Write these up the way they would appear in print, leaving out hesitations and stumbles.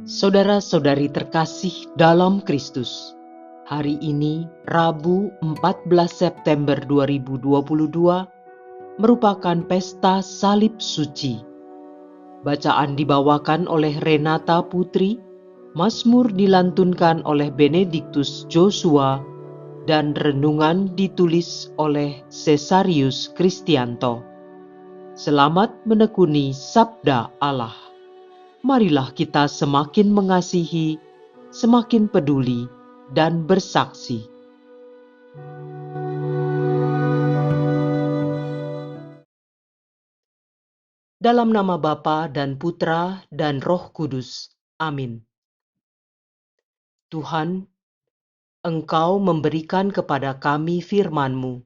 Saudara-saudari terkasih dalam Kristus, hari ini Rabu 14 September 2022 merupakan pesta Salib Suci. Bacaan dibawakan oleh Renata Putri, Mazmur dilantunkan oleh Benediktus Joshua, dan renungan ditulis oleh Cesarius Kristianto. Selamat menekuni Sabda Allah. Marilah kita semakin mengasihi, semakin peduli, dan bersaksi. Dalam nama Bapa dan Putra dan Roh Kudus. Amin. Tuhan, Engkau memberikan kepada kami firman-Mu.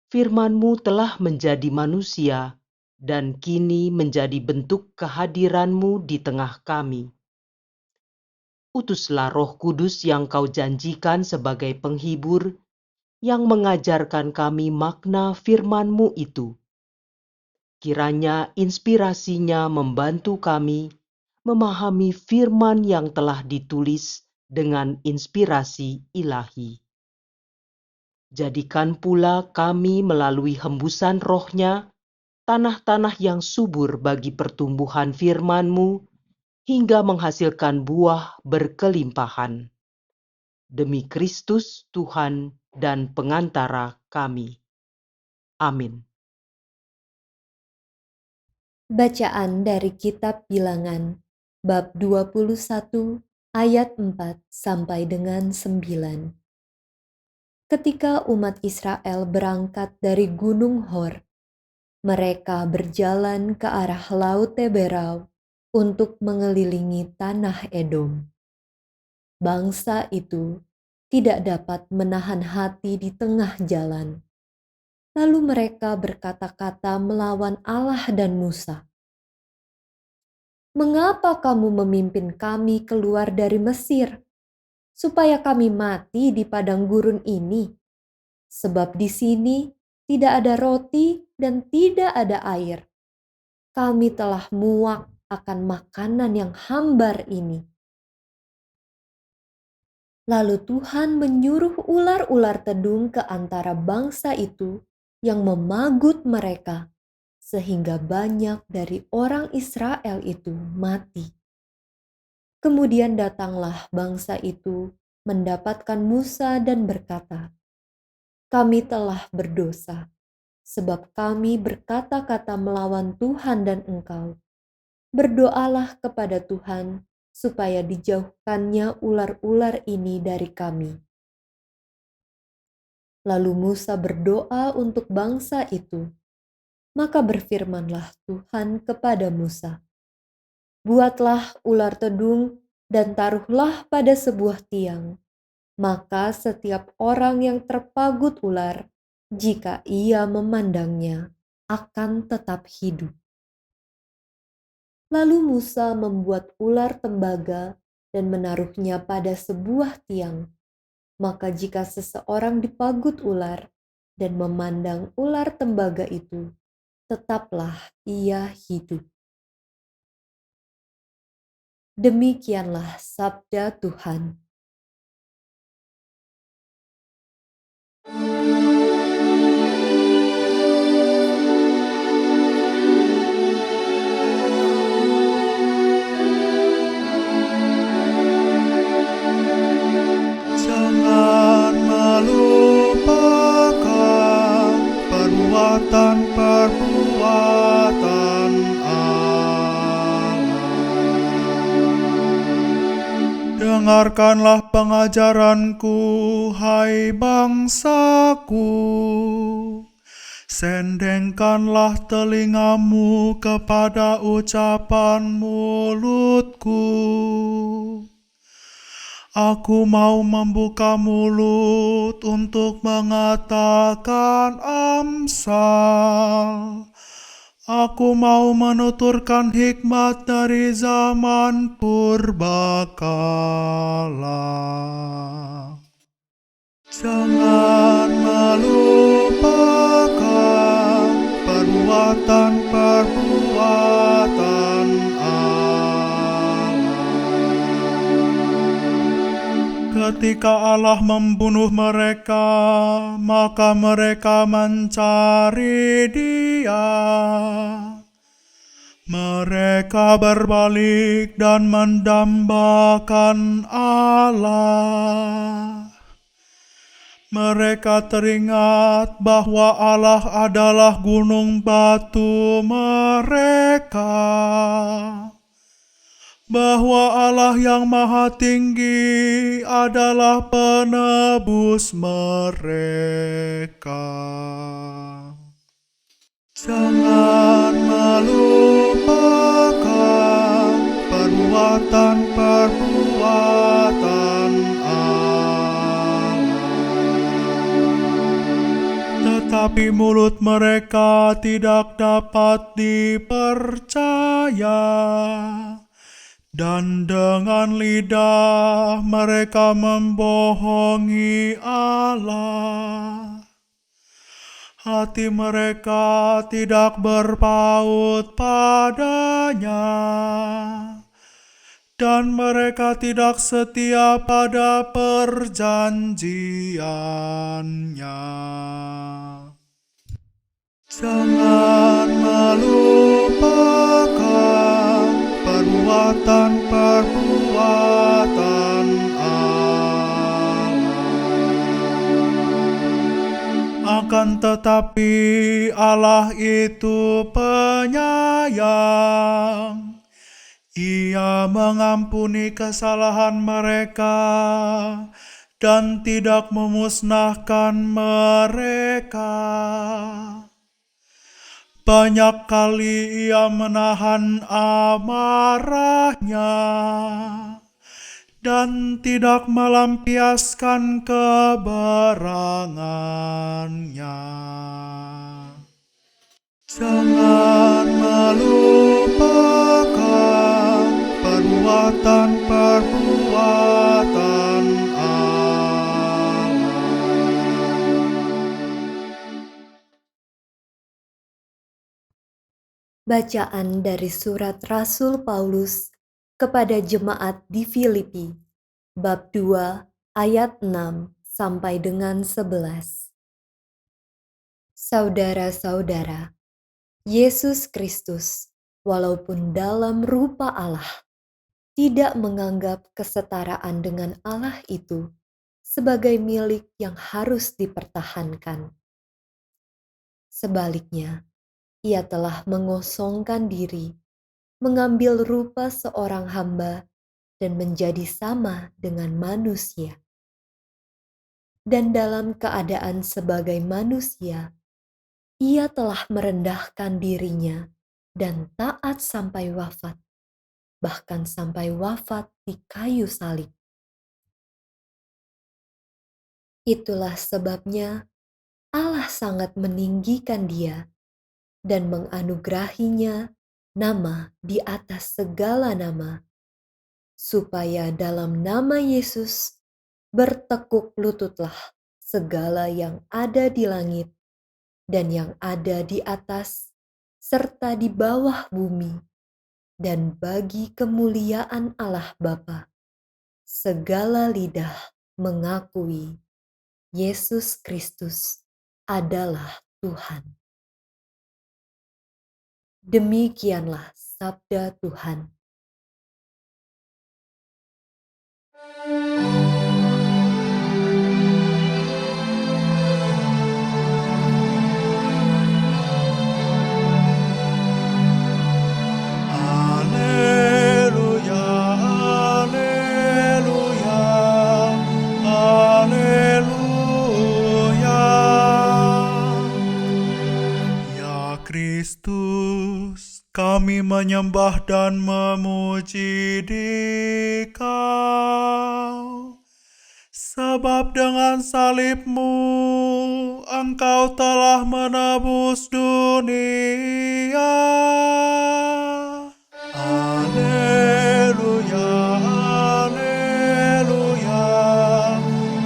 Firman-Mu telah menjadi manusia dan kini menjadi bentuk kehadiran-Mu di tengah kami. Utuslah Roh Kudus yang Kau janjikan sebagai penghibur, yang mengajarkan kami makna firman-Mu itu. Kiranya inspirasinya membantu kami memahami firman yang telah ditulis dengan inspirasi ilahi. Jadikan pula kami melalui hembusan Roh-Nya, tanah-tanah yang subur bagi pertumbuhan firman-Mu, hingga menghasilkan buah berkelimpahan. Demi Kristus Tuhan dan pengantara kami. Amin. Bacaan dari Kitab Bilangan, bab 21, ayat 4 sampai dengan 9. Ketika umat Israel berangkat dari Gunung Hor, mereka berjalan ke arah Laut Teberau untuk mengelilingi tanah Edom. Bangsa itu tidak dapat menahan hati di tengah jalan. Lalu mereka berkata-kata melawan Allah dan Musa. "Mengapa kamu memimpin kami keluar dari Mesir, supaya kami mati di padang gurun ini? Sebab di sini tidak ada roti dan tidak ada air. Kami telah muak akan makanan yang hambar ini." Lalu Tuhan menyuruh ular-ular tedung ke antara bangsa itu yang memagut mereka, sehingga banyak dari orang Israel itu mati. Kemudian datanglah bangsa itu mendapatkan Musa dan berkata, "Kami telah berdosa, sebab kami berkata-kata melawan Tuhan dan Engkau. Berdoalah kepada Tuhan supaya dijauhkannya ular-ular ini dari kami." Lalu Musa berdoa untuk bangsa itu. Maka berfirmanlah Tuhan kepada Musa, "Buatlah ular tedung dan taruhlah pada sebuah tiang. Maka setiap orang yang terpagut ular, jika ia memandangnya, akan tetap hidup." Lalu Musa membuat ular tembaga dan menaruhnya pada sebuah tiang. Maka jika seseorang dipagut ular dan memandang ular tembaga itu, tetaplah ia hidup. Demikianlah sabda Tuhan. Jangan melupakan perbuatan-perbuatan Allah. Dengarkanlah pengajaranku, hai bangsaku. Sendengkanlah telingamu kepada ucapan mulutku. Aku mau membuka mulut untuk mengatakan amsal. Aku mau menuturkan hikmat dari zaman purbakala. Jangan melupakan perbuatan-perbuatan Allah. ketika Allah membunuh mereka, maka mereka mencari Dia. Mereka berbalik dan mendambakan Allah. Mereka teringat bahwa Allah adalah gunung batu mereka, bahwa Allah yang Maha Tinggi adalah penebus mereka. Jangan melupakan perbuatan Allah, tetapi mulut mereka tidak dapat dipercaya, dan dengan lidah mereka membohongi Allah. Hati mereka tidak berpaut padanya, dan mereka tidak setia pada perjanjiannya. Jangan melupakan perbuatan Akan tetapi Allah itu penyayang. Ia mengampuni kesalahan mereka dan tidak memusnahkan mereka. Banyak kali Ia menahan amarahnya dan tidak melampiaskan keberangannya. Jangan melupakan perbuatan Allah. Bacaan dari surat Rasul Paulus kepada jemaat di Filipi, bab 2 ayat 6 sampai dengan 11. Saudara-saudara, Yesus Kristus, walaupun dalam rupa Allah, tidak menganggap kesetaraan dengan Allah itu sebagai milik yang harus dipertahankan. Sebaliknya, Ia telah mengosongkan diri, mengambil rupa seorang hamba dan menjadi sama dengan manusia. Dan dalam keadaan sebagai manusia, Ia telah merendahkan dirinya dan taat sampai wafat, bahkan sampai wafat di kayu salib. Itulah sebabnya Allah sangat meninggikan Dia dan menganugerahinya nama di atas segala nama, supaya dalam nama Yesus bertekuk lututlah segala yang ada di langit dan yang ada di atas serta di bawah bumi, dan bagi kemuliaan Allah Bapa, segala lidah mengakui Yesus Kristus adalah Tuhan. Demikianlah sabda Tuhan. Haleluya, haleluya, haleluya. Ya Kristus, kami menyembah dan memuji Dikau, sebab dengan salib-Mu Engkau telah menebus dunia. Haleluya, haleluya,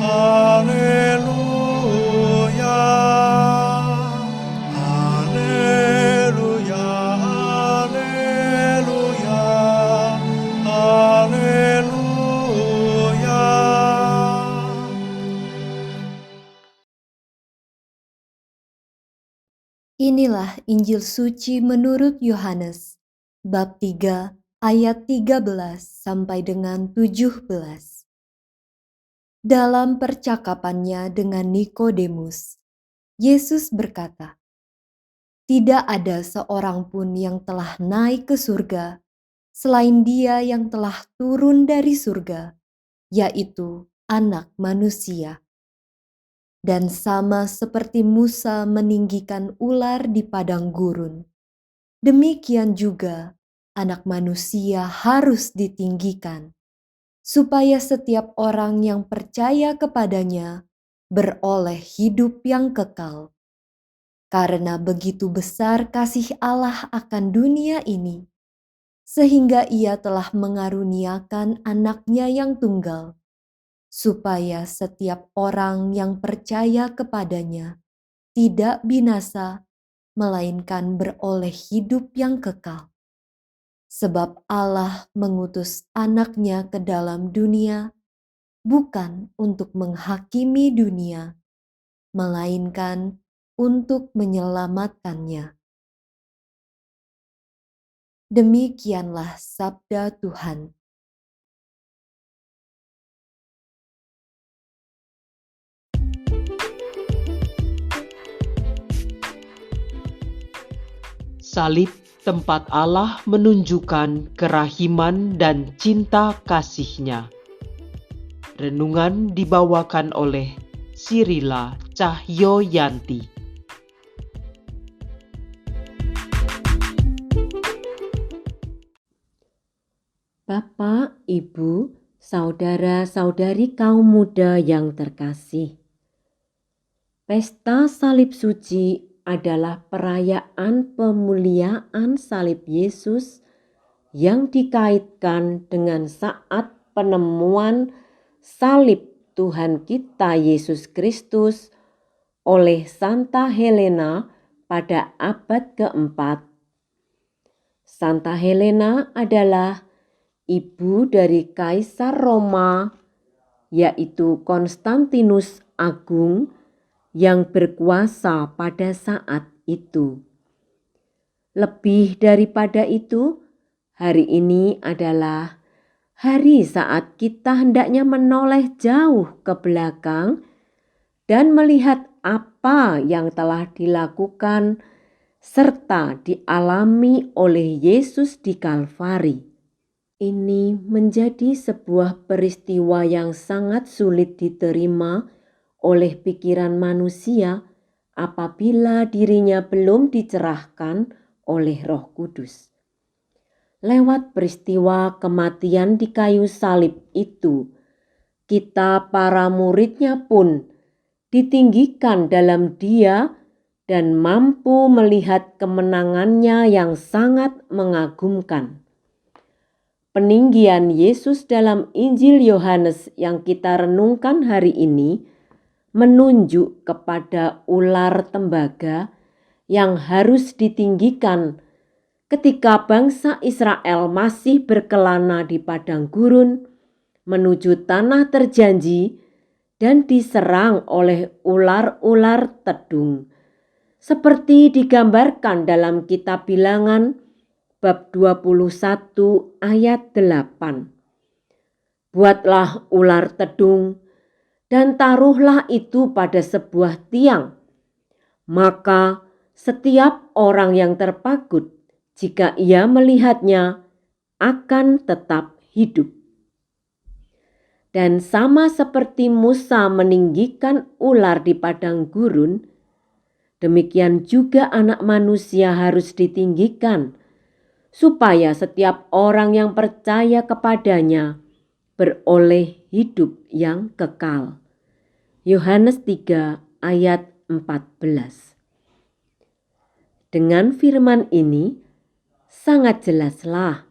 haleluya. Haleluya, haleluya, haleluya. Inilah Injil suci menurut Yohanes, bab 3 ayat 13 sampai dengan 17. Dalam percakapannya dengan Nikodemus, Yesus berkata, "Tidak ada seorang pun yang telah naik ke surga selain Dia yang telah turun dari surga, yaitu Anak Manusia. Dan sama seperti Musa meninggikan ular di padang gurun, demikian juga Anak Manusia harus ditinggikan, supaya setiap orang yang percaya kepadanya beroleh hidup yang kekal. Karena begitu besar kasih Allah akan dunia ini, sehingga Ia telah mengaruniakan Anaknya yang tunggal, supaya setiap orang yang percaya kepadanya tidak binasa, melainkan beroleh hidup yang kekal. Sebab Allah mengutus Anaknya ke dalam dunia, bukan untuk menghakimi dunia, melainkan untuk menyelamatkannya." Demikianlah sabda Tuhan. Salib tempat Allah menunjukkan kerahiman dan cinta kasih-Nya. Renungan dibawakan oleh Sirila Cahyoyanti. Bapak, Ibu, saudara-saudari kaum muda yang terkasih. Pesta Salib Suci adalah perayaan pemuliaan salib Yesus yang dikaitkan dengan saat penemuan salib Tuhan kita Yesus Kristus oleh Santa Helena pada abad keempat. Santa Helena adalah ibu dari Kaisar Roma, yaitu Konstantinus Agung, yang berkuasa pada saat itu. Lebih daripada itu, hari ini adalah hari saat kita hendaknya menoleh jauh ke belakang dan melihat apa yang telah dilakukan serta dialami oleh Yesus di Kalvari. Ini menjadi sebuah peristiwa yang sangat sulit diterima oleh pikiran manusia apabila dirinya belum dicerahkan oleh Roh Kudus. Lewat peristiwa kematian di kayu salib itu, kita para muridnya pun ditinggikan dalam Dia dan mampu melihat kemenangannya yang sangat mengagumkan. Peninggian Yesus dalam Injil Yohanes yang kita renungkan hari ini menunjuk kepada ular tembaga yang harus ditinggikan ketika bangsa Israel masih berkelana di padang gurun menuju tanah terjanji dan diserang oleh ular-ular tedung, seperti digambarkan dalam kitab Bilangan bab 21 ayat 8. Buatlah ular tedung dan taruhlah itu pada sebuah tiang. Maka setiap orang yang terpagut, jika ia melihatnya, akan tetap hidup. Dan sama seperti Musa meninggikan ular di padang gurun, demikian juga Anak Manusia harus ditinggikan, supaya setiap orang yang percaya kepadanya beroleh hidup yang kekal. Yohanes 3 ayat 14. Dengan firman ini, sangat jelaslah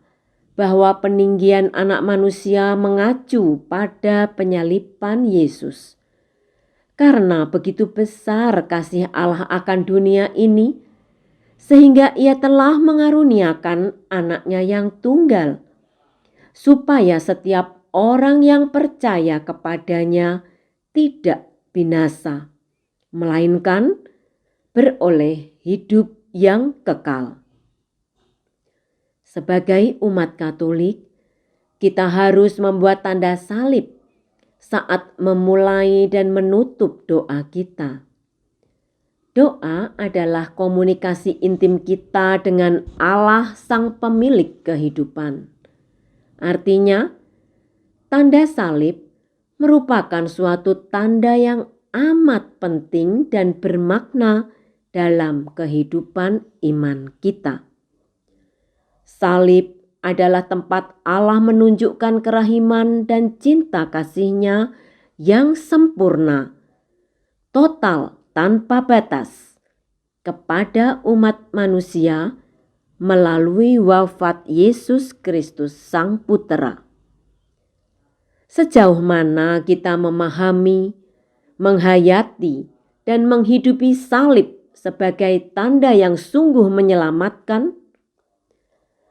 bahwa peninggian Anak Manusia mengacu pada penyaliban Yesus. Karena begitu besar kasih Allah akan dunia ini, sehingga Ia telah mengaruniakan Anaknya yang tunggal, supaya setiap orang yang percaya kepadanya tidak binasa, melainkan beroleh hidup yang kekal. Sebagai umat Katolik, kita harus membuat tanda salib saat memulai dan menutup doa kita. Doa adalah komunikasi intim kita dengan Allah Sang Pemilik kehidupan. Artinya, tanda salib merupakan suatu tanda yang amat penting dan bermakna dalam kehidupan iman kita. Salib adalah tempat Allah menunjukkan kerahiman dan cinta kasih-Nya yang sempurna, total, tanpa batas kepada umat manusia melalui wafat Yesus Kristus Sang Putera. Sejauh mana kita memahami, menghayati, dan menghidupi salib sebagai tanda yang sungguh menyelamatkan?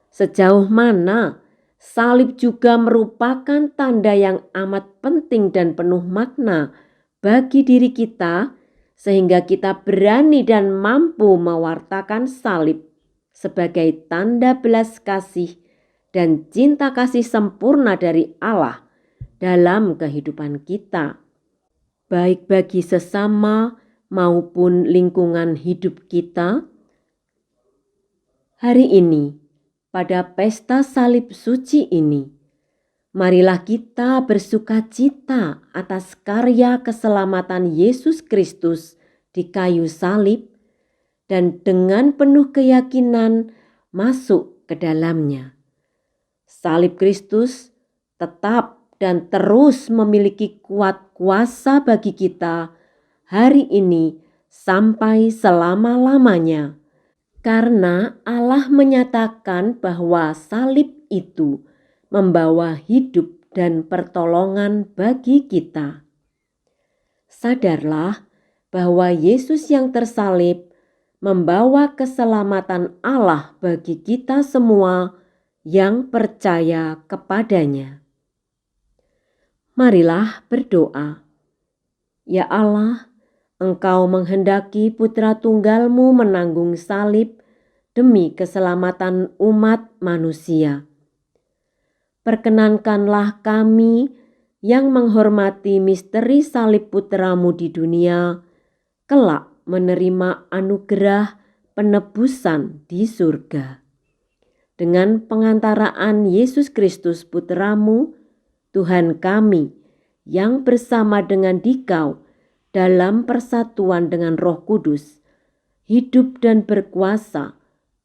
Sejauh mana salib juga merupakan tanda yang amat penting dan penuh makna bagi diri kita, sehingga kita berani dan mampu mewartakan salib sebagai tanda belas kasih dan cinta kasih sempurna dari Allah dalam kehidupan kita, baik bagi sesama maupun lingkungan hidup kita. Hari ini, pada pesta salib suci ini, marilah kita bersukacita atas karya keselamatan Yesus Kristus di kayu salib dan dengan penuh keyakinan masuk ke dalamnya. Salib Kristus tetap dan terus memiliki kuat kuasa bagi kita hari ini sampai selama-lamanya, karena Allah menyatakan bahwa salib itu membawa hidup dan pertolongan bagi kita. Sadarlah bahwa Yesus yang tersalib membawa keselamatan Allah bagi kita semua yang percaya kepadanya. Marilah berdoa. Ya Allah, Engkau menghendaki Putra Tunggal-Mu menanggung salib demi keselamatan umat manusia. Perkenankanlah kami yang menghormati misteri salib Putra-Mu di dunia, kelak menerima anugerah penebusan di surga. Dengan pengantaraan Yesus Kristus Putra-Mu, Tuhan kami, yang bersama dengan Dikau dalam persatuan dengan Roh Kudus, hidup dan berkuasa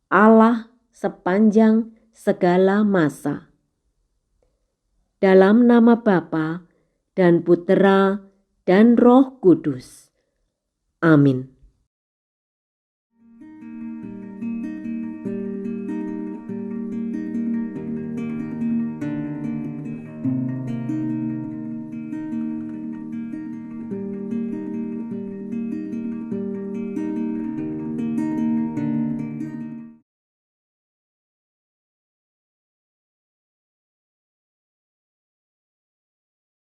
Allah sepanjang segala masa. Dalam nama Bapa dan Putera dan Roh Kudus. Amin.